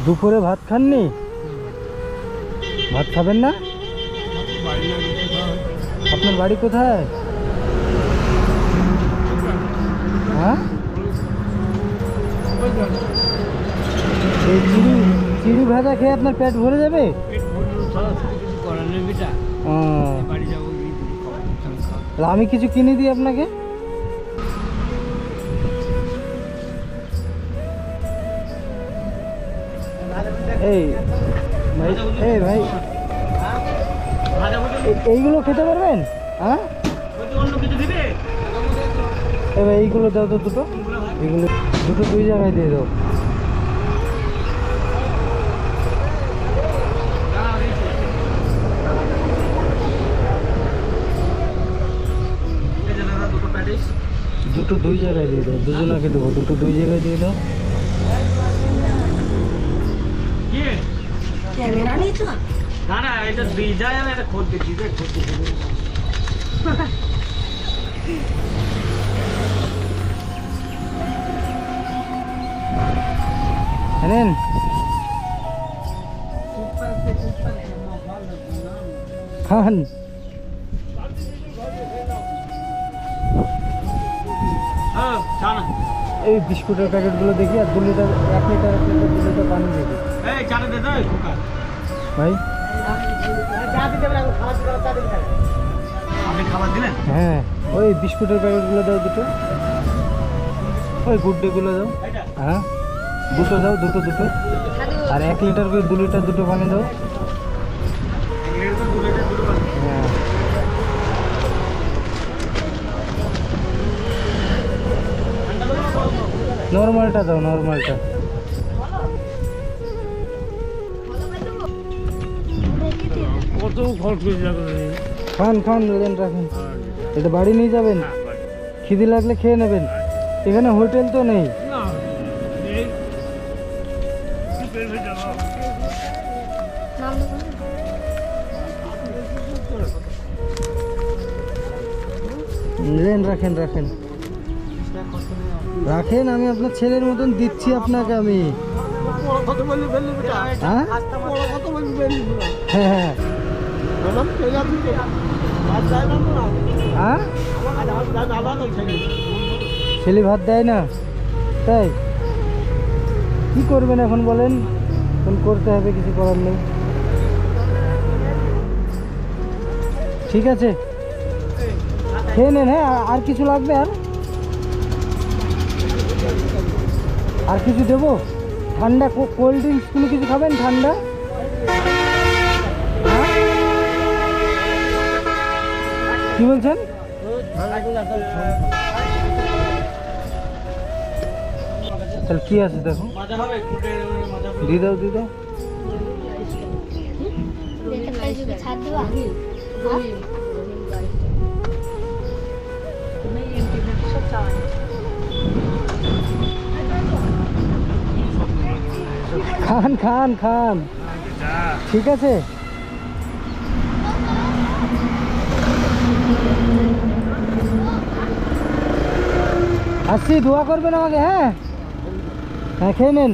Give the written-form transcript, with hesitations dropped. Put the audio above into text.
দুপুরে ভাত খাননি? ভাত খাবেন না? আপনার বাড়ি কোথায়? হ্যাঁ, এই চিড়ি ভাজা খেয়ে আপনার পেট ভরে যাবে? আমি কিছু কিনে দিই আপনাকে। এই ভাই, এই ভাই, এইগুলো খেতে পারবেন? হ্যাঁ, এবার এইগুলো দাও তো দুটো, এগুলো দুটো দুই জায়গায় দিয়ে দাও। দুটো দুই জায়গায় দিয়ে দাও, দুজনাকে দেবো, দুটো দুই জায়গায় দিয়ে দাও। না না, এটা বিজয় আমি একটা খোঁজ দিচ্ছি, খোঁজ দিচ্ছি। নেন, খান। এই বিস্কুটের প্যাকেটগুলো দেখি, আর 2 লিটার 1 লিটার 2 লিটার পানি দেখি। ভাই হ্যাঁ, ওই বিস্কুটের প্যাকেটগুলো দাও দুটো, ওই গুড্ডেগুলো দাও। হ্যাঁ, দুটো দাও, দুটো দুটো। আর 1 লিটার করে 2 লিটার দুটো পানি দাও। হ্যাঁ, নর্মালটা দাও, নর্মালটা। কত খরচ হয়ে যাবে? খান খান, রেলেন রাখেন। এটা বাড়ি নিয়ে যাবেন, খিদে লাগলে খেয়ে নেবেন। এখানে হোটেল তো নেই। রেন রাখেন, রাখেন রাখেন, আমি আপনার ছেলের মতন দিচ্ছি আপনাকে আমি। হ্যাঁ হ্যাঁ হ্যাঁ, ছেলে ভাত দেয় না? তাই কি করবেন এখন বলেন? এখন করতে হবে, কিছু করার নেই। ঠিক আছে, খেয়ে নেন। হ্যাঁ, আর কিছু লাগবে? আর কিছু দেবো? ঠান্ডা কোল্ড ড্রিঙ্কস কোনো কিছু খাবেন? ঠান্ডা? কি বলছেন? তাহলে কি আছে দেখো, দিয়ে দাও, দিয়ে দাও। খান খান খান, ঠিক আছে। আসছি, দোয়া করবেন আমাকে। হ্যাঁ হ্যাঁ, খেয়ে নেন।